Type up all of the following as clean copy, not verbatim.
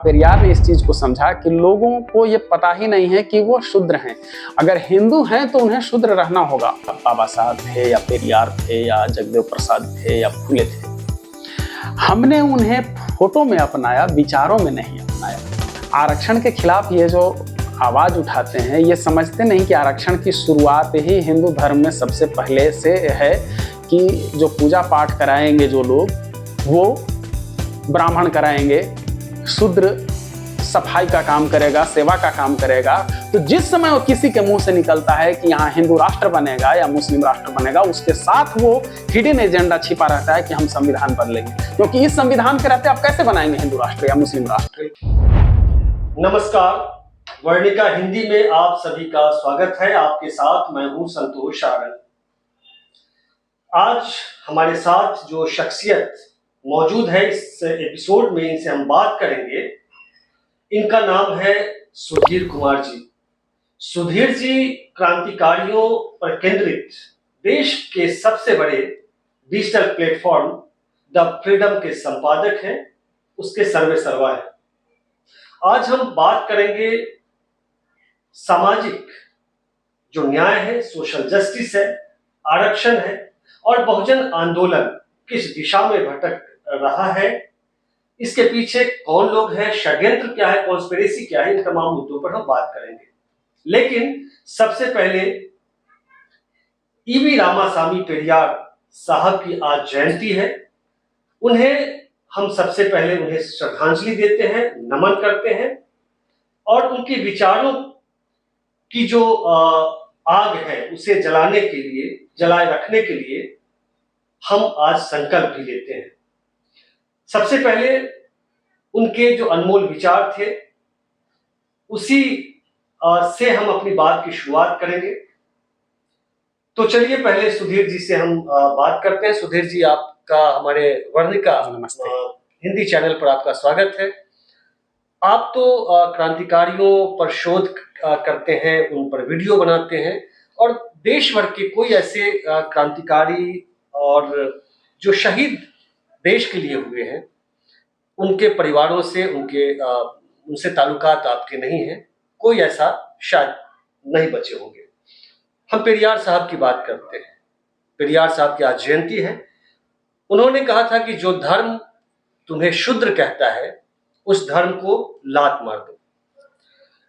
पेरियार ने इस चीज को समझा कि लोगों को ये पता ही नहीं है कि वो शूद्र हैं। अगर हिंदू हैं तो उन्हें शूद्र रहना होगा। बाबा साहब थे या पेरियार थे या जगदेव प्रसाद थे या फुले थे, हमने उन्हें फोटो में अपनाया, विचारों में नहीं अपनाया। आरक्षण के खिलाफ ये जो आवाज उठाते हैं, ये समझते नहीं कि आरक्षण की शुरुआत ही हिंदू धर्म में सबसे पहले से है कि जो पूजा पाठ कराएंगे जो लोग, वो ब्राह्मण कराएंगे, शूद्र सफाई का काम करेगा, सेवा का काम करेगा। तो जिस समय वो किसी के मुंह से निकलता है कि यहाँ हिंदू राष्ट्र बनेगा या मुस्लिम राष्ट्र बनेगा, उसके साथ वो हिडन एजेंडा छिपा रहता है कि हम संविधान बदलेंगे, क्योंकि इस संविधान के रहते आप कैसे बनाएंगे हिंदू राष्ट्र या मुस्लिम राष्ट्र। नमस्कार, वर्णिका हिंदी में आप सभी का स्वागत है। आपके साथ मैं हूं संतोष आनंद। आज हमारे साथ जो शख्सियत मौजूद है इस एपिसोड में, इनसे हम बात करेंगे। इनका नाम है सुधीर कुमार जी। सुधीर जी क्रांतिकारियों पर केंद्रित देश के सबसे बड़े डिजिटल प्लेटफॉर्म द फ्रीडम के संपादक हैं, उसके सर्वेसर्वा हैं। आज हम बात करेंगे सामाजिक जो न्याय है, सोशल जस्टिस है, आरक्षण है और बहुजन आंदोलन किस दिशा में भटक रहा है, इसके पीछे कौन लोग हैं, षड्यंत्र क्या है, कॉन्स्पिरेसी क्या है, इन तमाम मुद्दों पर हम बात करेंगे। लेकिन सबसे पहले ईवी रामासामी पेरियार साहब की आज जयंती है। उन्हें हम सबसे पहले उन्हें श्रद्धांजलि देते हैं, नमन करते हैं और उनके विचारों की जो आग है उसे जलाने के लिए, जलाए रखने के लिए हम आज संकल्प भी लेते हैं। सबसे पहले उनके जो अनमोल विचार थे उसी से हम अपनी बात की शुरुआत करेंगे। तो चलिए पहले सुधीर जी से हम बात करते हैं। सुधीर जी, आपका हमारे वर्णिका हिंदी चैनल पर आपका स्वागत है। आप तो क्रांतिकारियों पर शोध करते हैं, उन पर वीडियो बनाते हैं और देश भर के कोई ऐसे क्रांतिकारी और जो शहीद देश के लिए हुए हैं, उनके परिवारों से उनसे ताल्लुकात आपके नहीं हैं, कोई ऐसा शायद नहीं बचे होंगे। हम पेरियार साहब की बात करते हैं। पेरियार साहब की आज जयंती है। उन्होंने कहा था कि जो धर्म तुम्हें शूद्र कहता है उस धर्म को लात मार दो।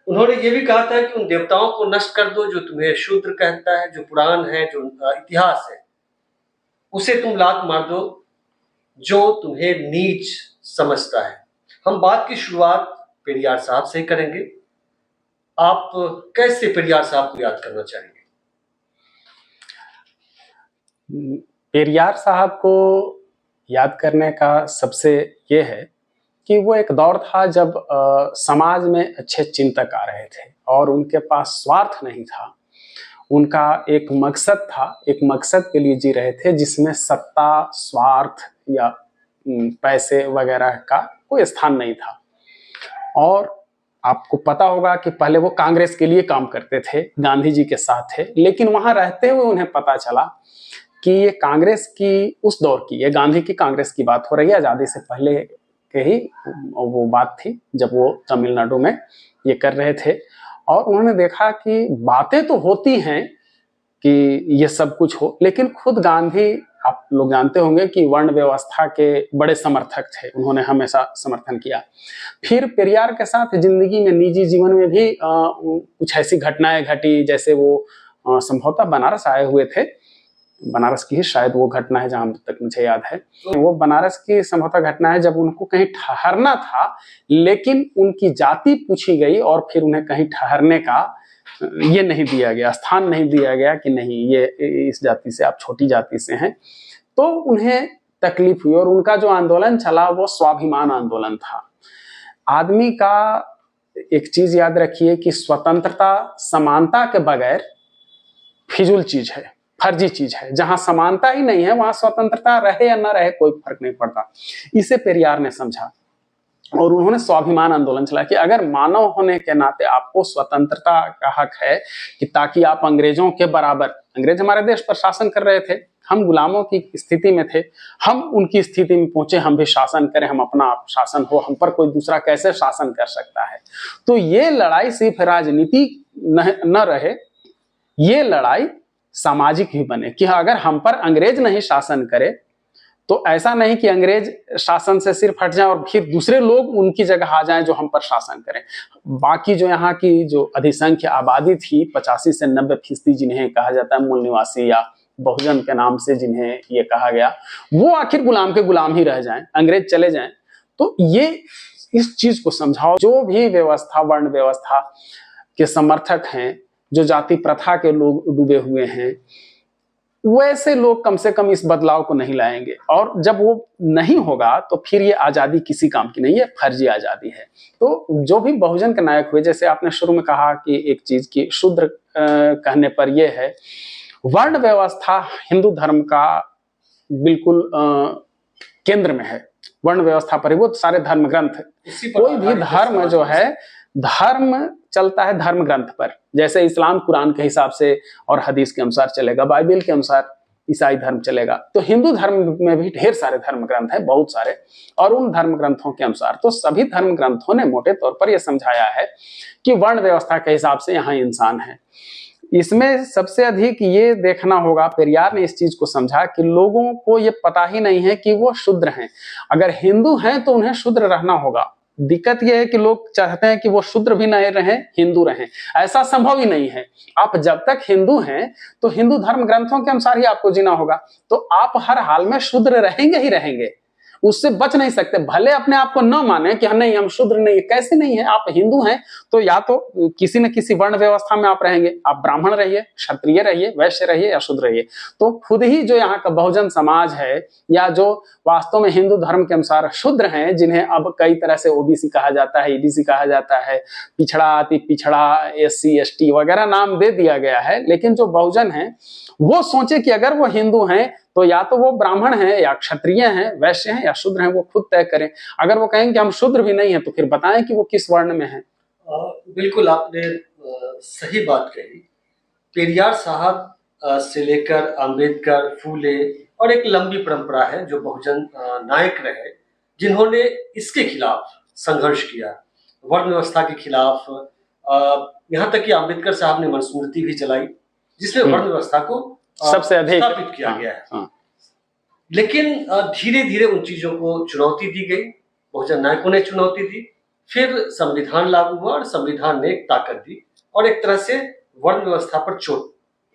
उन्होंने ये भी कहा था कि उन देवताओं को नष्ट कर दो जो तुम्हें शूद्र कहता है, जो पुराण है, जो इतिहास है, उसे तुम लात मार दो जो तुम्हें नीच समझता है। हम बात की शुरुआत पेरियार साहब से करेंगे। आप कैसे पेरियार साहब को याद करना चाहेंगे? पेरियार साहब को याद करने का सबसे ये है कि वो एक दौर था जब समाज में अच्छे चिंतक आ रहे थे और उनके पास स्वार्थ नहीं था। उनका एक मकसद था, एक मकसद के लिए जी रहे थे जिसमें सत्ता, स्वार्थ या पैसे वगैरह का कोई स्थान नहीं था। और आपको पता होगा कि पहले वो कांग्रेस के लिए काम करते थे, गांधी जी के साथ थे, लेकिन वहां रहते हुए उन्हें पता चला कि ये कांग्रेस की उस दौर की, ये गांधी की कांग्रेस की बात हो रही है, आजादी से पहले के ही वो बात थी जब वो तमिलनाडु में ये कर रहे थे। और उन्होंने देखा कि बातें तो होती हैं कि ये सब कुछ हो, लेकिन खुद गांधी, आप लोग जानते होंगे कि वर्ण व्यवस्था के बड़े समर्थक थे, उन्होंने हमेशा समर्थन किया। फिर पेरियार के साथ जिंदगी में, निजी जीवन में भी कुछ ऐसी घटनाएं घटी, जैसे वो संभवतः बनारस आए हुए थे, बनारस की ही शायद वो घटना है जहां तक मुझे याद है। वो बनारस की संभवतः घटना है जब उनको कहीं ठहरना था, लेकिन उनकी जाति पूछी गई और फिर उन्हें कहीं ठहरने का ये नहीं दिया गया, स्थान नहीं दिया गया कि नहीं, ये इस जाति से, आप छोटी जाति से हैं। तो उन्हें तकलीफ हुई और उनका जो आंदोलन चला वो स्वाभिमान आंदोलन था। आदमी का एक चीज याद रखिए कि स्वतंत्रता समानता के बगैर फिजूल चीज है, फर्जी चीज है। जहां समानता ही नहीं है वहां स्वतंत्रता रहे या न रहे कोई फर्क नहीं पड़ता। इसे पेरियार ने समझा और उन्होंने स्वाभिमान आंदोलन चलाया कि अगर मानव होने के नाते आपको स्वतंत्रता का हक है कि ताकि आप अंग्रेजों के बराबर, अंग्रेज हमारे देश पर शासन कर रहे थे, हम गुलामों की स्थिति में थे, हम उनकी स्थिति में पहुंचे, हम भी शासन करें, हम अपना आप शासन हो, हम पर कोई दूसरा कैसे शासन कर सकता है। तो ये लड़ाई सिर्फ राजनीति न रहे, ये लड़ाई सामाजिक भी बने कि अगर हम पर अंग्रेज नहीं शासन करे तो ऐसा नहीं कि अंग्रेज शासन से सिर्फ हट जाए और फिर दूसरे लोग उनकी जगह आ जाएं जो हम पर शासन करें। बाकी जो यहाँ की जो अधिसंख्य आबादी थी 85 से 90% जिन्हें कहा जाता है मूल निवासी या बहुजन के नाम से जिन्हें ये कहा गया, वो आखिर गुलाम के गुलाम ही रह जाएं, अंग्रेज चले जाएं। तो ये इस चीज को समझाओ, जो भी व्यवस्था वर्ण व्यवस्था के समर्थक हैं, जो जाति प्रथा के लोग डूबे हुए हैं, वैसे लोग कम से कम इस बदलाव को नहीं लाएंगे। और जब वो नहीं होगा तो फिर ये आजादी किसी काम की नहीं है, फर्जी आजादी है। तो जो भी बहुजन के नायक हुए, जैसे आपने शुरू में कहा कि एक चीज की शूद्र कहने पर यह है, वर्ण व्यवस्था हिंदू धर्म का बिल्कुल केंद्र में है। वर्ण व्यवस्था पर वो सारे धर्म ग्रंथ, कोई भी धर्म जो है, धर्म चलता है धर्म ग्रंथ पर। जैसे इस्लाम कुरान के हिसाब से और हदीस के अनुसार चलेगा, बाइबल के अनुसार ईसाई धर्म चलेगा। तो हिंदू धर्म में भी ढेर सारे धर्म ग्रंथ हैं, बहुत सारे, और उन धर्म ग्रंथों के अनुसार तो सभी धर्म ग्रंथों ने मोटे तौर पर यह समझाया है कि वर्ण व्यवस्था के हिसाब से यहाँ इंसान है। इसमें सबसे अधिक ये देखना होगा, पेरियार ने इस चीज को समझा कि लोगों को ये पता ही नहीं है कि वो शूद्र हैं। अगर हिंदू हैं तो उन्हें शूद्र रहना होगा। दिक्कत यह है कि लोग चाहते हैं कि वो शूद्र भी नहीं रहें, हिंदू रहें। ऐसा संभव ही नहीं है। आप जब तक हिंदू हैं तो हिंदू धर्म ग्रंथों के अनुसार ही आपको जीना होगा। तो आप हर हाल में शूद्र रहेंगे ही रहेंगे, उससे बच नहीं सकते। भले अपने आप को न माने कि नहीं हम शूद्र नहीं, कैसे नहीं है, आप हिंदू हैं तो या तो किसी न किसी वर्ण व्यवस्था में आप रहेंगे। आप ब्राह्मण रहिए, क्षत्रिय रहिए, वैश्य रहिए या शूद्र रहिए। तो खुद ही जो यहाँ का बहुजन समाज है, या जो वास्तव में हिंदू धर्म के अनुसार शूद्र हैं, जिन्हें अब कई तरह से ओबीसी कहा जाता है, ईबीसी कहा जाता है, पिछड़ा अति पिछड़ा, एससी एसटी वगैरह नाम दे दिया गया है, लेकिन जो बहुजन है वो सोचे कि अगर वो हिंदू हैं तो या तो वो ब्राह्मण हैं या क्षत्रिय हैं, वैश्य हैं या शूद्र हैं, वो खुद तय करें। अगर वो कहेंगे कि हम शूद्र भी नहीं है तो फिर बताएं कि वो किस वर्ण में है। बिल्कुल आपने सही बात कही। पेरियार साहब से लेकर अंबेडकर, फूले और एक लंबी परंपरा है जो बहुजन नायक रहे, जिन्होंने इसके खिलाफ संघर्ष किया, वर्ण व्यवस्था के खिलाफ। यहाँ तक कि अंबेडकर साहब ने मनुस्मृति भी चलाई जिसमें वर्ण व्यवस्था को सबसे अधिक स्थापित किया गया है। लेकिन धीरे धीरे उन चीजों को चुनौती दी गई, बहुजन नायकों ने चुनौती दी, फिर संविधान लागू हुआ और संविधान ने एक ताकत दी और एक तरह से वर्ण व्यवस्था पर चोट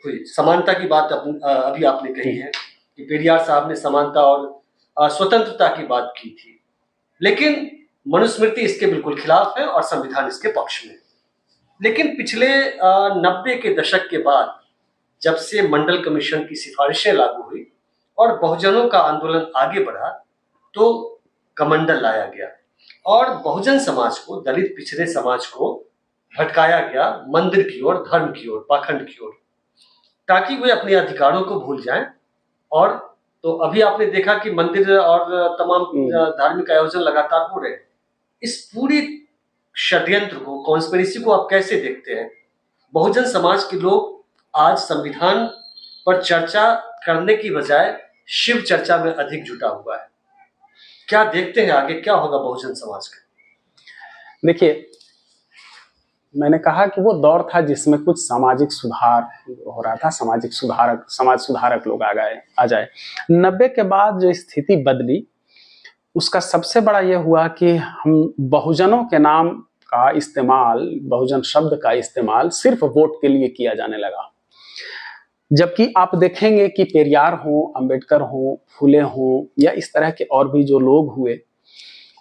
हुई। समानता की बात अभी आपने कही है कि पेरियार साहब ने समानता और स्वतंत्रता की बात की थी, लेकिन मनुस्मृति इसके बिल्कुल खिलाफ है और संविधान इसके पक्ष में। लेकिन पिछले 90 के दशक के बाद जब से मंडल कमीशन की सिफारिशें लागू हुई और बहुजनों का आंदोलन आगे बढ़ा, तो कमंडल लाया गया और बहुजन समाज को, दलित पिछड़े समाज को भटकाया गया मंदिर की ओर, धर्म की ओर, पाखंड की ओर, ताकि वे अपने अधिकारों को भूल जाएं। और तो अभी आपने देखा कि मंदिर और तमाम धार्मिक आयोजन लगातार हो रहे हैं। इस पूरी षड्यंत्र को, कॉन्स्पिरेसी को आप कैसे देखते हैं? बहुजन समाज के लोग आज संविधान पर चर्चा करने की बजाय शिव चर्चा में अधिक जुटा हुआ है। क्या देखते हैं आगे क्या होगा बहुजन समाज का? देखिए, मैंने कहा कि वो दौर था जिसमें कुछ सामाजिक सुधार हो रहा था, समाज सुधारक लोग आ जाए। 90 के बाद जो स्थिति बदली, उसका सबसे बड़ा यह हुआ कि हम बहुजनों के नाम का इस्तेमाल, बहुजन शब्द का इस्तेमाल सिर्फ वोट के लिए किया जाने लगा। जबकि आप देखेंगे कि पेरियार हो, अंबेडकर हो, फूले हो या इस तरह के और भी जो लोग हुए,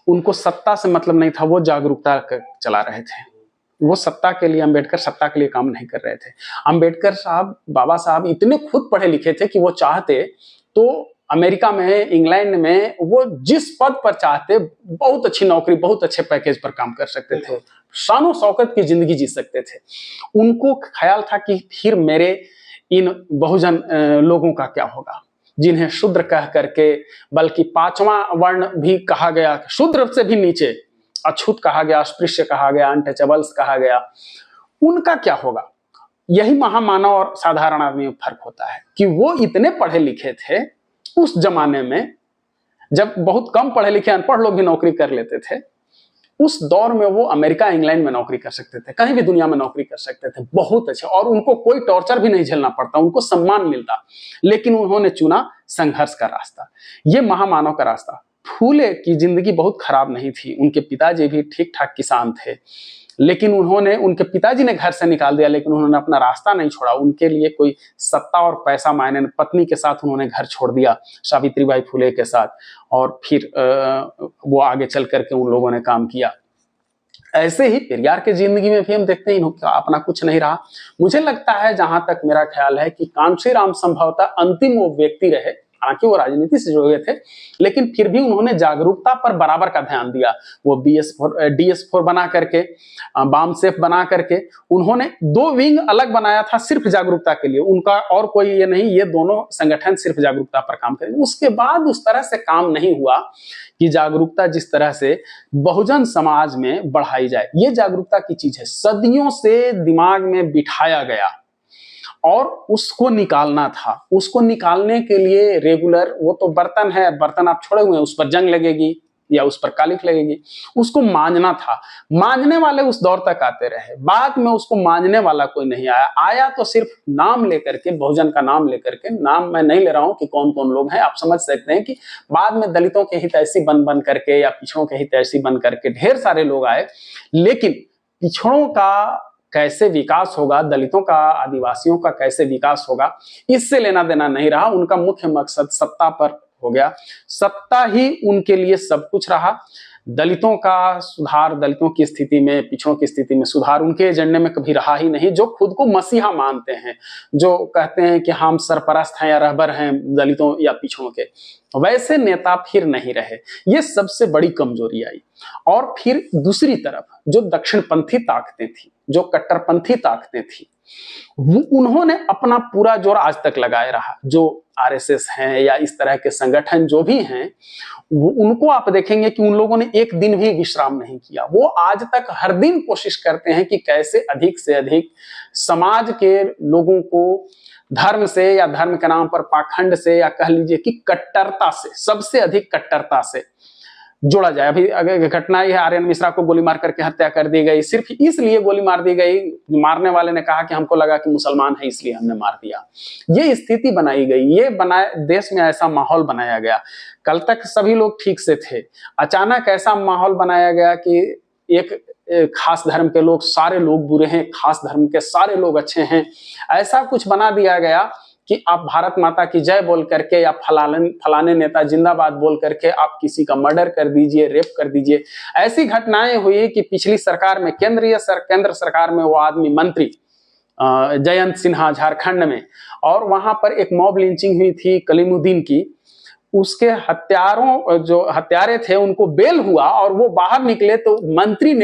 उनको सत्ता से मतलब नहीं था, वो जागरूकता चला रहे थे। वो सत्ता के लिए, अंबेडकर सत्ता के लिए काम नहीं कर रहे थे। अंबेडकर साहब, बाबा साहब इतने खुद पढ़े लिखे थे कि वो चाहते तो अमेरिका में, इंग्लैंड में, वो जिस पद पर चाहते बहुत अच्छी नौकरी, बहुत अच्छे पैकेज पर काम कर सकते थे, शानो शौकत की जिंदगी जी सकते थे। उनको ख्याल था कि फिर मेरे इन बहुजन लोगों का क्या होगा, जिन्हें शूद्र कह करके, बल्कि 5वां वर्ण भी कहा गया, शूद्र से भी नीचे अछूत कहा गया, अस्पृश्य कहा गया, अनटचेबल्स कहा गया, उनका क्या होगा? यही महामानव और साधारण आदमी में फर्क होता है कि वो इतने पढ़े लिखे थे उस जमाने में, जब बहुत कम पढ़े लिखे अनपढ़ लोग भी नौकरी कर लेते थे। उस दौर में वो अमेरिका इंग्लैंड में नौकरी कर सकते थे, कहीं भी दुनिया में नौकरी कर सकते थे, बहुत अच्छे, और उनको कोई टॉर्चर भी नहीं झेलना पड़ता, उनको सम्मान मिलता। लेकिन उन्होंने चुना संघर्ष का रास्ता, ये महामानव का रास्ता। फूले की जिंदगी बहुत खराब नहीं थी, उनके पिताजी भी ठीक ठाक किसान थे, लेकिन उनके पिताजी ने घर से निकाल दिया, लेकिन उन्होंने अपना रास्ता नहीं छोड़ा। उनके लिए कोई सत्ता और पैसा मायने नहीं, पत्नी के साथ उन्होंने घर छोड़ दिया, सावित्रीबाई फुले के साथ, और फिर वो आगे चल करके उन लोगों ने काम किया। ऐसे ही पेरियार के जिंदगी में भी हम देखते हैं इनका अपना कुछ नहीं रहा। मुझे लगता है, जहां तक मेरा ख्याल है, कि कांशीराम संभवतः अंतिम वो व्यक्ति रहे, हालांकि वो राजनीति से जुड़े थे, लेकिन फिर भी उन्होंने जागरूकता पर बराबर का ध्यान दिया। वो DS4 बना करके, बामसेफ बना करके उन्होंने 2 विंग अलग बनाया था सिर्फ जागरूकता के लिए, उनका और कोई ये नहीं, ये दोनों संगठन सिर्फ जागरूकता पर काम करेंगे। उसके बाद उस तरह से काम नहीं हुआ कि जागरूकता जिस तरह से बहुजन समाज में बढ़ाई जाए। ये जागरूकता की चीज है, सदियों से दिमाग में बिठाया गया और उसको निकालना था। उसको निकालने के लिए रेगुलर, वो तो बर्तन है, बर्तन आप छोड़े हुए हैं, उस पर जंग लगेगी या उस पर कालिख लगेगी, उसको मांजना था। मांजने वाले उस दौर तक आते रहे, बाद में उसको मांजने वाला कोई नहीं आया। आया तो सिर्फ नाम लेकर के, बहुजन का नाम लेकर के। नाम मैं नहीं ले रहा हूं कि कौन कौन लोग हैं, आप समझ सकते हैं कि बाद में दलितों के हितैषी बन करके या पिछड़ों के हितैषी बन करके ढेर सारे लोग आए, लेकिन पिछड़ों का कैसे विकास होगा, दलितों का, आदिवासियों का कैसे विकास होगा, इससे लेना देना नहीं रहा। उनका मुख्य मकसद सत्ता पर हो गया, सत्ता ही उनके लिए सब कुछ रहा। दलितों का सुधार, दलितों की स्थिति में, पिछड़ों की स्थिति में सुधार उनके एजेंडे में कभी रहा ही नहीं। जो खुद को मसीहा मानते हैं, जो कहते हैं कि हम सरपरस्त हैं या रहबर हैं दलितों या पिछड़ों के, वैसे नेता फिर नहीं रहे। ये सबसे बड़ी कमजोरी आई। और फिर दूसरी तरफ जो दक्षिणपंथी ताकतें थी, जो कट्टरपंथी ताकतें थी, वो उन्होंने अपना पूरा जोर आज तक लगाए रहा। जो RSS हैं या इस तरह के संगठन जो भी हैं, वो उनको आप देखेंगे कि उन लोगों ने एक दिन भी विश्राम नहीं किया। वो आज तक हर दिन कोशिश करते हैं कि कैसे अधिक से अधिक समाज के लोगों को धर्म से या धर्म के नाम पर पाखंड से, या कह लीजिए कि कट्टरता से, सबसे अधिक कट्टरता से जोड़ा जाए। अभी अगर घटना ही है, आर्यन मिश्रा को गोली मार करके हत्या कर दी गई, सिर्फ इसलिए गोली मार दी गई, मारने वाले ने कहा कि हमको लगा कि मुसलमान है इसलिए हमने मार दिया। ये स्थिति बनाई गई, ये देश में ऐसा माहौल बनाया गया। कल तक सभी लोग ठीक से थे, अचानक ऐसा माहौल बनाया गया कि एक खास धर्म के लोग, सारे लोग बुरे हैं, खास धर्म के सारे लोग अच्छे हैं, ऐसा कुछ बना दिया गया कि आप भारत माता की जय बोल करके या फलाने नेता जिंदाबाद बोल करके आप किसी का मर्डर कर दीजिए, रेप कर दीजिए। ऐसी घटनाएं हुई कि पिछली सरकार में, केंद्र सरकार में वो आदमी मंत्री जयंत सिन्हा झारखंड में, और वहां पर एक मॉब लिंचिंग हुई थी कलीमुद्दीन की। उसके जो हत्यारे थे उनको बेल हुआ और वो बाहर निकले तो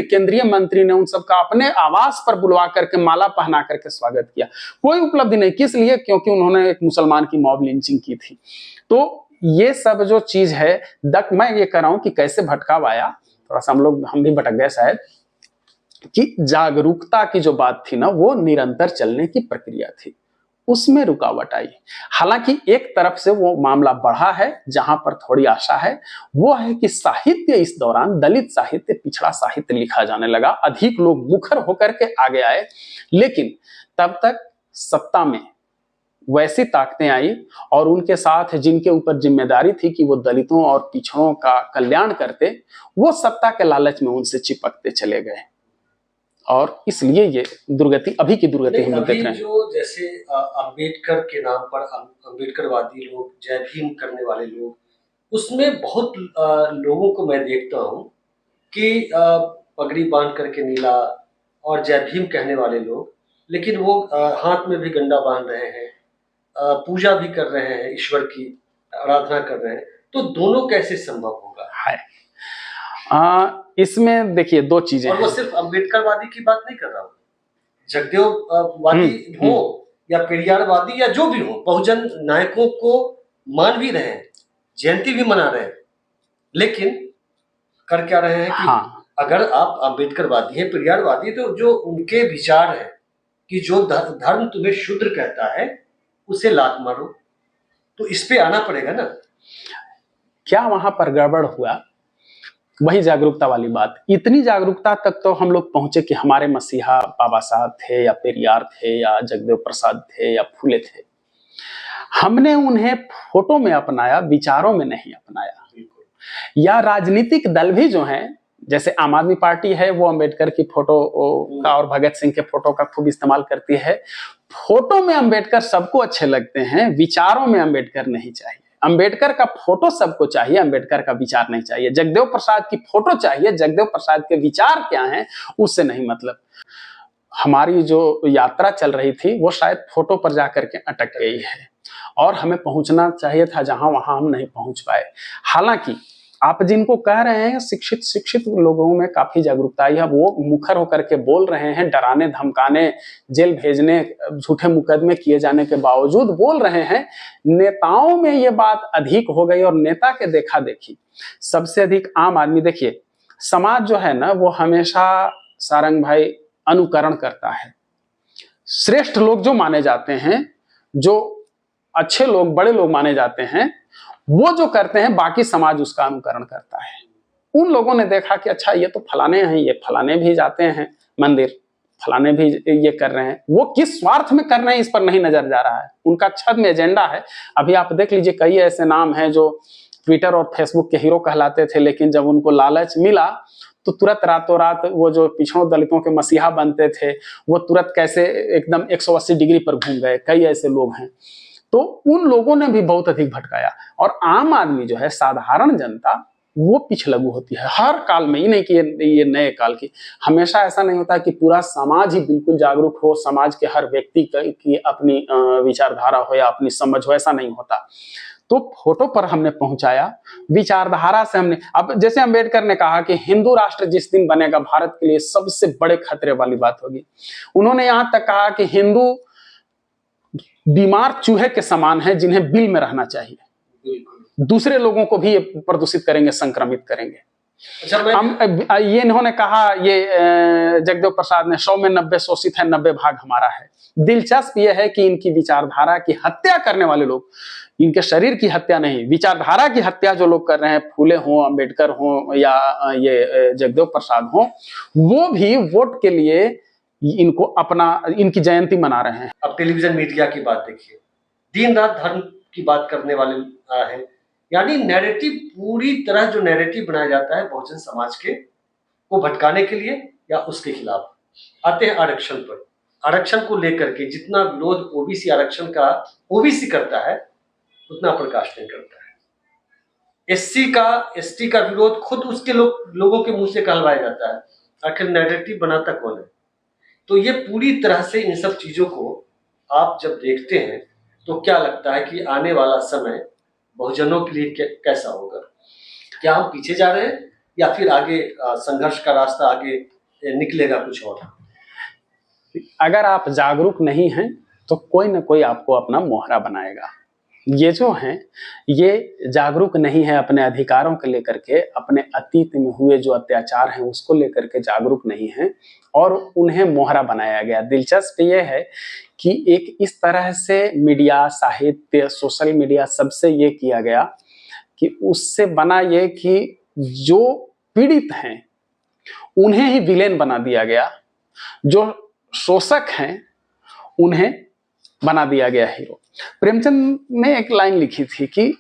केंद्रीय मंत्री ने उन सबका अपने आवास पर बुलवा करके माला पहना करके स्वागत किया। कोई उपलब्धि नहीं, किस लिए? क्योंकि उन्होंने एक मुसलमान की मॉब लिंचिंग की थी। तो ये सब जो चीज है, मैं ये कह रहा हूं कि कैसे भटकाव आया, थोड़ा सा हम भी भटक गए शायद, कि जागरूकता की जो बात थी ना, वो निरंतर चलने की प्रक्रिया थी, उसमें रुकावट आई। हालांकि एक तरफ से वो मामला बढ़ा है, जहां पर थोड़ी आशा है, वो है कि साहित्य इस दौरान, दलित साहित्य, पिछड़ा साहित्य लिखा जाने लगा, अधिक लोग मुखर होकर के आगे आए। लेकिन तब तक सत्ता में वैसी ताकतें आई और उनके साथ जिनके ऊपर जिम्मेदारी थी कि वो दलितों और पिछड़ों का कल्याण करते, वो सत्ता के लालच में उनसे चिपकते चले गए, और इसलिए ये दुर्गति, अभी की दुर्गति हम देख रहे हैं। जो जैसे अंबेडकर के नाम पर अंबेडकरवादी लोग, जय भीम करने वाले लोग, उसमें बहुत लोगों को मैं देखता हूँ कि पगड़ी बांध करके नीला और जय भीम कहने वाले लोग, लेकिन वो हाथ में भी गंडा बांध रहे हैं, पूजा भी कर रहे हैं, ईश्वर की आराधना कर रहे हैं। तो दोनों कैसे संभव होगा? इसमें देखिए दो चीजें हैं। और वो सिर्फ अंबेडकरवादी की बात नहीं कर रहा हूँ, जगदेववादी हो या पेरियारवादी या जो भी हो, बहुजन नायकों को मान भी रहे हैं, जयंती भी मना रहे हैं, लेकिन कर क्या रहे हैं कि अगर आप अंबेडकरवादी हैं, पेरियारवादी, तो जो उनके विचार हैं कि जो धर्म तुम्हें शूद्र कहता है उसे लात मारो, तो इस पे आना पड़ेगा ना। क्या वहां पर गड़बड़ हुआ? वही जागरूकता वाली बात। इतनी जागरूकता तक तो हम लोग पहुंचे कि हमारे मसीहा बाबा साहब थे या पेरियार थे या जगदेव प्रसाद थे या फूले थे। हमने उन्हें फोटो में अपनाया, विचारों में नहीं अपनाया। या राजनीतिक दल भी जो हैं, जैसे आम आदमी पार्टी है, वो अंबेडकर की फोटो का और भगत सिंह के फोटो का खूब इस्तेमाल करती है। फोटो में अंबेडकर सबको अच्छे लगते हैं, विचारों में अंबेडकर नहीं चाहिए। अंबेडकर का फोटो सबको चाहिए, अंबेडकर का विचार नहीं चाहिए। जगदेव प्रसाद की फोटो चाहिए, जगदेव प्रसाद के विचार क्या हैं उससे नहीं मतलब। हमारी जो यात्रा चल रही थी वो शायद फोटो पर जाकर के अटक गई है और हमें पहुंचना चाहिए था जहां, वहां हम नहीं पहुंच पाए। हालांकि आप जिनको कह रहे हैं शिक्षित लोगों में काफी जागरूकता आई है, वो मुखर होकर के बोल रहे हैं, डराने धमकाने, जेल भेजने, झूठे मुकदमे किए जाने के बावजूद बोल रहे हैं। नेताओं में ये बात अधिक हो गई और नेता के देखा देखी सबसे अधिक आम आदमी। देखिए, समाज जो है ना वो हमेशा सारंग भाई अनुकरण करता है। श्रेष्ठ लोग जो माने जाते हैं, जो अच्छे लोग, बड़े लोग माने जाते हैं, वो जो करते हैं बाकी समाज उसका अनुकरण करता है। उन लोगों ने देखा कि अच्छा ये तो फलाने हैं, ये फलाने भी जाते हैं मंदिर, फलाने भी ये कर रहे हैं। वो किस स्वार्थ में कर रहे हैं इस पर नहीं नजर जा रहा है, उनका छद्म एजेंडा है। अभी आप देख लीजिए, कई ऐसे नाम हैं जो ट्विटर और फेसबुक के हीरो कहलाते थे, लेकिन जब उनको लालच मिला तो तुरंत रातों रात वो जो पिछड़ों दलितों के मसीहा बनते थे वो तुरंत कैसे एकदम 180 डिग्री पर घूम गए। कई ऐसे लोग हैं, तो उन लोगों ने भी बहुत अधिक भटकाया। और आम आदमी जो है, साधारण जनता, वो पिछलगू होती है हर काल में। ही नहीं कि ये नए काल की, हमेशा ऐसा नहीं होता कि पूरा समाज ही बिल्कुल जागरूक हो, समाज के हर व्यक्ति की अपनी विचारधारा हो या अपनी समझ हो, ऐसा नहीं होता। तो फोटो पर हमने पहुंचाया, विचारधारा से हमने, अब जैसे अंबेडकर ने कहा कि हिंदू राष्ट्र जिस दिन बनेगा भारत के लिए सबसे बड़े खतरे वाली बात होगी। उन्होंने यहां तक कहा कि हिंदू बीमार चूहे के समान है जिन्हें बिल में रहना चाहिए, दूसरे लोगों को भी प्रदूषित करेंगे, संक्रमित करेंगे। अच्छा, ये इन्होंने कहा, ये जगदेव प्रसाद ने, 100 में 90 शोषित है, 90 भाग हमारा है। दिलचस्प ये है कि इनकी विचारधारा की हत्या करने वाले लोग, इनके शरीर की हत्या नहीं, विचारधारा की हत्या जो लोग कर रहे हैं, फूले हों, अंबेडकर हों या ये जगदेव प्रसाद हों, वो भी वोट के लिए इनको अपना, इनकी जयंती मना रहे हैं। अब टेलीविजन मीडिया की बात देखिए, दिन रात धर्म की बात करने वाले हैं, यानी नैरेटिव, पूरी तरह जो नैरेटिव बनाया जाता है बहुजन समाज के को भटकाने के लिए या उसके खिलाफ। आते हैं आरक्षण पर। आरक्षण को लेकर के जितना विरोध ओबीसी आरक्षण का ओबीसी करता है उतना प्रकाश नहीं करता है। एसटी का विरोध खुद उसके लोगों के मुंह से कहलवाया जाता है। आखिर नैरेटिव बनाता कौन है? तो ये पूरी तरह से इन सब चीजों को आप जब देखते हैं तो क्या लगता है कि आने वाला समय बहुजनों के लिए कैसा होगा? क्या हम पीछे जा रहे हैं या फिर आगे संघर्ष का रास्ता आगे निकलेगा कुछ और? अगर आप जागरूक नहीं हैं तो कोई ना कोई आपको अपना मोहरा बनाएगा। ये जो हैं, ये जागरूक नहीं है अपने अधिकारों को लेकर के, अपने अतीत में हुए जो अत्याचार हैं उसको लेकर के जागरूक नहीं है और उन्हें मोहरा बनाया गया। दिलचस्प ये है कि एक इस तरह से मीडिया, साहित्य, सोशल मीडिया, सबसे ये किया गया कि उससे बना ये कि जो पीड़ित हैं उन्हें ही विलेन बना दिया गया, जो शोषक हैं उन्हें बना दिया गया हीरो। प्रेमचंद ने एक लाइन लिखी थी कि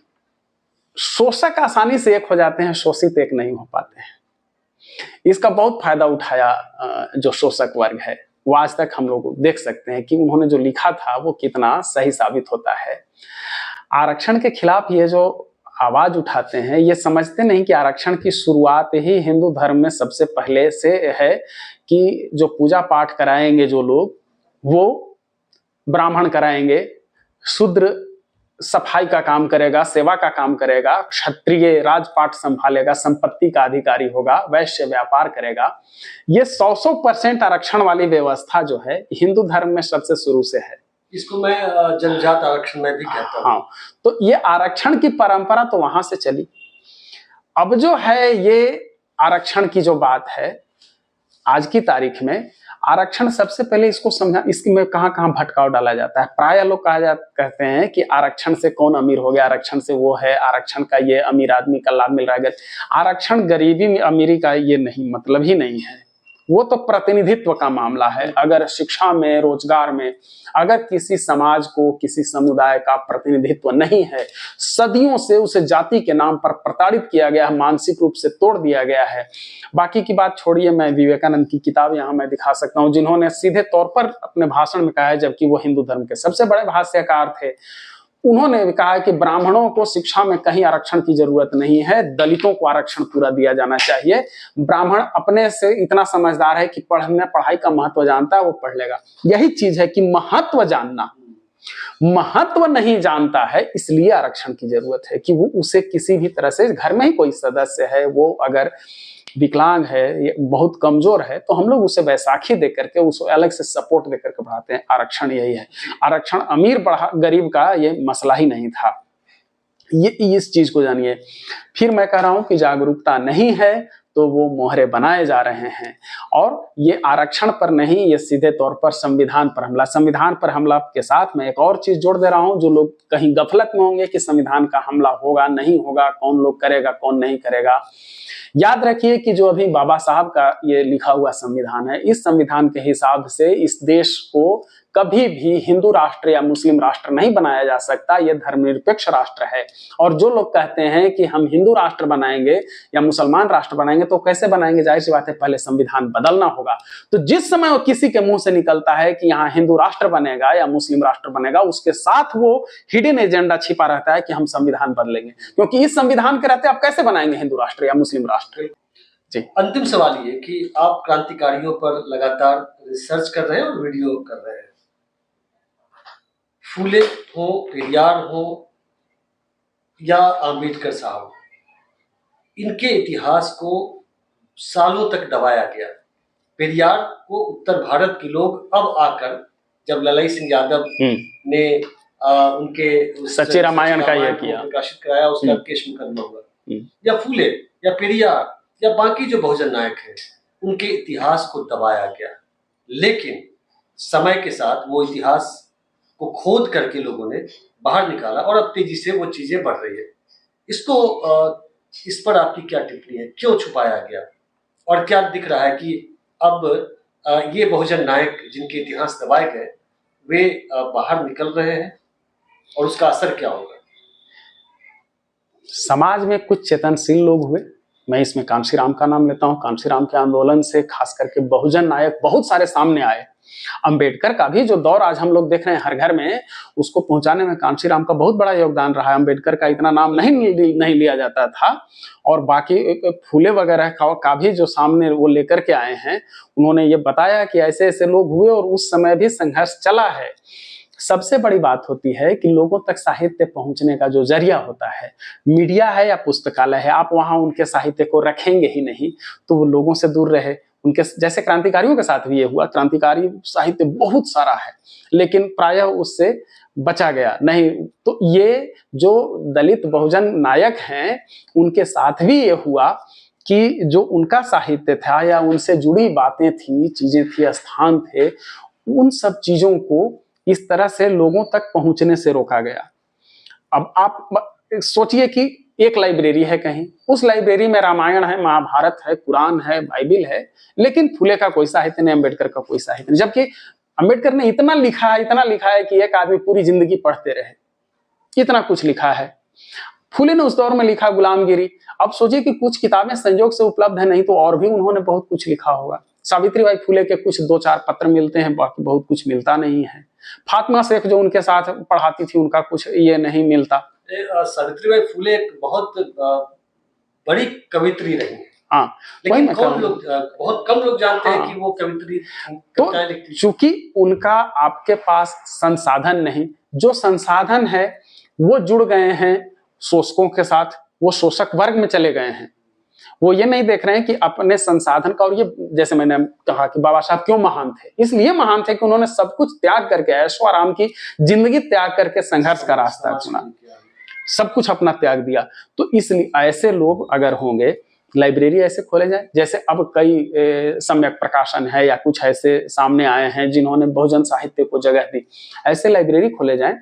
शोषक आसानी से एक हो जाते हैं, शोषित एक नहीं हो पाते हैं। इसका बहुत फायदा उठाया जो शोषक वर्ग है। वो आज तक हम लोग देख सकते हैं कि उन्होंने जो लिखा था वो कितना सही साबित होता है। आरक्षण के खिलाफ ये जो आवाज उठाते हैं, ये समझते नहीं कि आरक्षण की शुरुआत ही हिंदू धर्म में सबसे पहले से है कि जो पूजा पाठ कराएंगे जो लोग, वो ब्राह्मण कराएंगे, शूद्र सफाई का काम करेगा, सेवा का काम करेगा, क्षत्रिय राजपाट संभालेगा, संपत्ति का अधिकारी होगा, वैश्य व्यापार करेगा। ये 100% आरक्षण वाली व्यवस्था जो है हिंदू धर्म में सबसे शुरू से है। इसको मैं जनजात आरक्षण में भी कहता हूं। हाँ, तो ये आरक्षण की परंपरा तो वहां से चली। अब जो है ये आरक्षण की जो बात है आज की तारीख में, आरक्षण सबसे पहले इसको समझा, इसकी में कहाँ कहाँ भटकाव डाला जाता है। प्राय लोग कहते हैं कि आरक्षण से कौन अमीर हो गया, आरक्षण से वो है, आरक्षण का ये अमीर आदमी का लाभ मिल रहा है। आरक्षण गरीबी अमीरी का ये नहीं, मतलब ही नहीं है। वो तो प्रतिनिधित्व का मामला है। अगर शिक्षा में, रोजगार में अगर किसी समाज को, किसी समुदाय का प्रतिनिधित्व नहीं है, सदियों से उसे जाति के नाम पर प्रताड़ित किया गया है, मानसिक रूप से तोड़ दिया गया है। बाकी की बात छोड़िए, मैं विवेकानंद की किताब यहाँ मैं दिखा सकता हूँ, जिन्होंने सीधे तौर पर अपने भाषण में कहा है, जबकि वो हिंदू धर्म के सबसे बड़े भाष्यकार थे। उन्होंने भी कहा कि ब्राह्मणों को शिक्षा में कहीं आरक्षण की जरूरत नहीं है, दलितों को आरक्षण पूरा दिया जाना चाहिए। ब्राह्मण अपने से इतना समझदार है कि पढ़ाई का महत्व जानता है, वो पढ़ लेगा। यही चीज है कि महत्व जानना, महत्व नहीं जानता है, इसलिए आरक्षण की जरूरत है कि वो उसे किसी भी तरह से, घर में ही कोई सदस्य है, वो अगर विकलांग है, बहुत कमजोर है, तो हम लोग उसे बैसाखी दे करके, उसको अलग से सपोर्ट दे करके बढ़ाते हैं। आरक्षण यही है। आरक्षण अमीर गरीब का ये मसला ही नहीं था। ये इस चीज को जानिए। फिर मैं कह रहा हूं कि जागरूकता नहीं है तो वो मोहरे बनाए जा रहे हैं। और ये आरक्षण पर नहीं, ये सीधे तौर पर संविधान पर हमला। संविधान पर हमला के साथ मैं एक और चीज जोड़ दे रहा हूं, जो लोग कहीं गफलत में होंगे कि संविधान का हमला होगा नहीं होगा, कौन लोग करेगा कौन नहीं करेगा। याद रखिए कि जो अभी बाबा साहब का ये लिखा हुआ संविधान है, इस संविधान के हिसाब से इस देश को कभी भी हिंदू राष्ट्र या मुस्लिम राष्ट्र नहीं बनाया जा सकता। यह धर्मनिरपेक्ष राष्ट्र है। और जो लोग कहते हैं कि हम हिंदू राष्ट्र बनाएंगे या मुसलमान राष्ट्र बनाएंगे, तो कैसे बनाएंगे? जाहिर सी बात है, पहले संविधान बदलना होगा। तो जिस समय वो किसी के मुंह से निकलता है कि यहाँ हिंदू राष्ट्र बनेगा या मुस्लिम राष्ट्र बनेगा, उसके साथ वो हिडन एजेंडा छिपा रहता है कि हम संविधान बदलेंगे, क्योंकि इस संविधान के रहते आप कैसे बनाएंगे हिंदू राष्ट्र या मुस्लिम राष्ट्र? जी, अंतिम सवाल ये कि आप क्रांतिकारियों पर लगातार रिसर्च कर रहे हैं और वीडियो कर रहे हैं। फूले हो, पेरियार हो या आंबेडकर साहब, इनके इतिहास को सालों तक दबाया गया। पेरियार को उत्तर भारत के लोग अब आकर, जब ललाई सिंह यादव ने उनके सच्चे रामायण का यह किया, प्रकाशित कराया, उसका केस मुकदमा हुआ, या फूले या पेरियार या बाकी जो बहुजन नायक हैं, उनके इतिहास को दबाया गया। लेकिन समय के साथ वो इतिहास को खोद करके लोगों ने बाहर निकाला और अब तेजी से वो चीजें बढ़ रही है। इस पर आपकी क्या टिप्पणी है? क्यों छुपाया गया और क्या दिख रहा है कि अब ये बहुजन नायक जिनके इतिहास दबाए गए, वे बाहर निकल रहे हैं और उसका असर क्या होगा? समाज में कुछ चेतनशील लोग हुए। मैं इसमें कामसी राम का नाम लेता हूं। कामसी राम के आंदोलन से खास करके बहुजन नायक बहुत सारे सामने आए। अंबेडकर का भी जो दौर आज हम लोग देख रहे हैं हर घर में, उसको पहुंचाने में कामसी राम का बहुत बड़ा योगदान रहा है। अंबेडकर का इतना नाम नहीं लिया जाता था। और बाकी फूले वगैरह का भी जो सामने वो लेकर के आए हैं, उन्होंने ये बताया कि ऐसे ऐसे लोग हुए और उस समय भी संघर्ष चला है। सबसे बड़ी बात होती है कि लोगों तक साहित्य पहुंचने का जो जरिया होता है, मीडिया है या पुस्तकालय है, आप वहां उनके साहित्य को रखेंगे ही नहीं तो वो लोगों से दूर रहे। उनके जैसे क्रांतिकारियों के साथ भी ये हुआ। क्रांतिकारी साहित्य बहुत सारा है, लेकिन प्रायः उससे बचा गया नहीं। तो ये जो दलित बहुजन नायक हैं, उनके साथ भी ये हुआ कि जो उनका साहित्य था या उनसे जुड़ी बातें थी, चीजें थी, स्थान थे, उन सब चीजों को इस तरह से लोगों तक पहुंचने से रोका गया। अब आप सोचिए कि एक लाइब्रेरी है कहीं, उस लाइब्रेरी में रामायण है, महाभारत है, कुरान है, बाइबिल है, लेकिन फूले का कोई साहित्य नहीं, अंबेडकर का कोई साहित्य नहीं। जबकि अंबेडकर ने इतना लिखा है कि एक आदमी पूरी जिंदगी पढ़ते रहे, इतना कुछ लिखा है। फूले ने उस दौर में लिखा गुलामगिरी। अब सोचिए कि कुछ किताबें संयोग से उपलब्ध है, नहीं तो और भी उन्होंने बहुत कुछ लिखा होगा। सावित्रीबाई फूले के कुछ 2-4 पत्र मिलते हैं, बाकी बहुत कुछ मिलता नहीं है। फातिमा शेख जो उनके साथ पढ़ाती थी, उनका कुछ ये नहीं मिलता। सावित्रीबाई फूले एक बहुत बड़ी कवित्री रही। हाँ, लेकिन बहुत कम लोग जानते हैं कि वो कवित्री तो चूंकि उनका आपके पास संसाधन नहीं, जो संसाधन है वो जुड़ गए हैं शोषकों के साथ, वो शोषक वर्ग में चले गए हैं। वो ये नहीं देख रहे हैं कि अपने संसाधन का, और ये जैसे मैंने कहा कि बाबा साहब क्यों महान थे, इसलिए महान थे कि उन्होंने सब कुछ त्याग करके, ऐशो आराम की जिंदगी त्याग करके संघर्ष का रास्ता चुना, सब कुछ अपना त्याग दिया। तो इसलिए ऐसे लोग अगर होंगे लाइब्रेरी ऐसे खोले जाए, जैसे अब कई सम्यक प्रकाशन है या कुछ ऐसे सामने आए हैं जिन्होंने बहुजन साहित्य को जगह दी, ऐसे लाइब्रेरी खोले जाएं।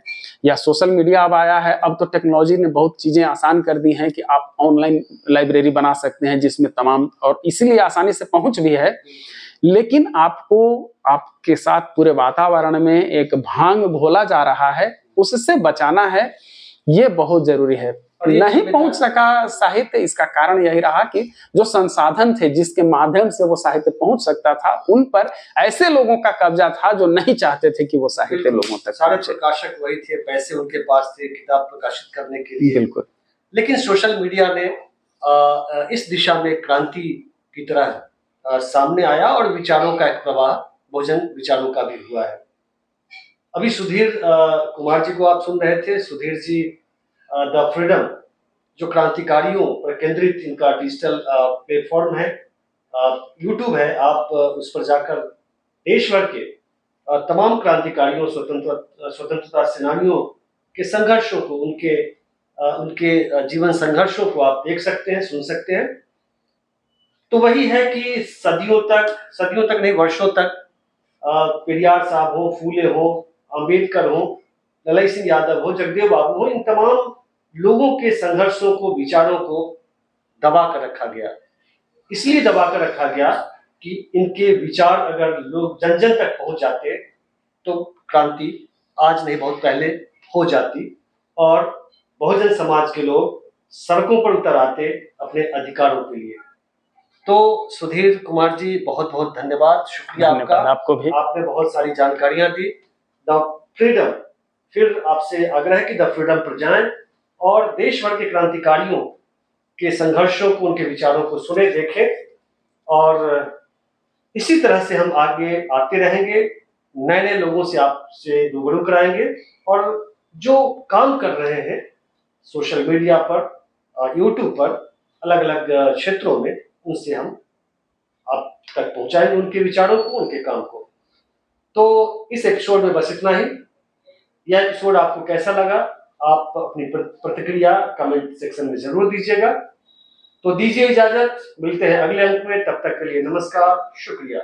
या सोशल मीडिया अब आया है, अब तो टेक्नोलॉजी ने बहुत चीजें आसान कर दी हैं कि आप ऑनलाइन लाइब्रेरी बना सकते हैं जिसमें तमाम, और इसीलिए आसानी से पहुंच भी है। लेकिन आपको आपके साथ पूरे वातावरण में एक भांग घोला जा रहा है, उससे बचाना है, ये बहुत जरूरी है। नहीं पहुंच सका साहित्य, इसका कारण यही रहा कि जो संसाधन थे जिसके माध्यम से वो साहित्य पहुंच सकता था, उन पर ऐसे लोगों का कब्जा था जो नहीं चाहते थे कि वो साहित्य लोगों तक सारे प्रकाशक वही थे, पैसे उनके पास थे किताब प्रकाशित करने के लिए। बिल्कुल। लेकिन सोशल मीडिया ने इस दिशा में क्रांति की तरह सामने आया और विचारों का एक प्रवाह बहुजन विचारों का भी हुआ है। अभी सुधीर कुमार जी को आप सुन रहे थे। सुधीर जी द फ्रीडम, जो क्रांतिकारियों पर केंद्रित इनका डिजिटल प्लेटफॉर्म है, यूट्यूब है, आप उस पर जाकर देश भर के तमाम क्रांतिकारियों, स्वतंत्रता सेनानियों के संघर्षों को, उनके जीवन संघर्षों को आप देख सकते हैं, सुन सकते हैं। तो वही है कि सदियों तक नहीं, वर्षों तक पेरियार साहब हो, फूले हो, अंबेडकर हो, ललाई सिंह यादव हो, जगदेव बाबू हो, इन तमाम लोगों के संघर्षों को, विचारों को दबा कर रखा गया। इसलिए दबा कर रखा गया कि इनके विचार अगर लोग जन जन तक पहुंच जाते तो क्रांति आज नहीं बहुत पहले हो जाती और बहुजन समाज के लोग सड़कों पर उतर आते अपने अधिकारों के लिए। तो सुधीर कुमार जी, बहुत बहुत धन्यवाद, शुक्रिया आपका। आपको भी। आपने बहुत सारी जानकारियां दी। द फ्रीडम, फिर आपसे आग्रह कि द फ्रीडम पर जाएं और देश भर के क्रांतिकारियों के संघर्षों को, उनके विचारों को सुने, देखें, और इसी तरह से हम आगे आते रहेंगे, नए नए लोगों से आपसे रूबरू कराएंगे और जो काम कर रहे हैं सोशल मीडिया पर, यूट्यूब पर, अलग अलग क्षेत्रों में, उनसे हम आप तक पहुंचाएंगे उनके विचारों को, उनके काम को। तो इस एपिसोड में बस इतना ही। यह एपिसोड आपको कैसा लगा, आप अपनी प्रतिक्रिया कमेंट सेक्शन में जरूर दीजिएगा। तो दीजिए इजाजत, मिलते हैं अगले अंक में, तब तक के लिए नमस्कार, शुक्रिया।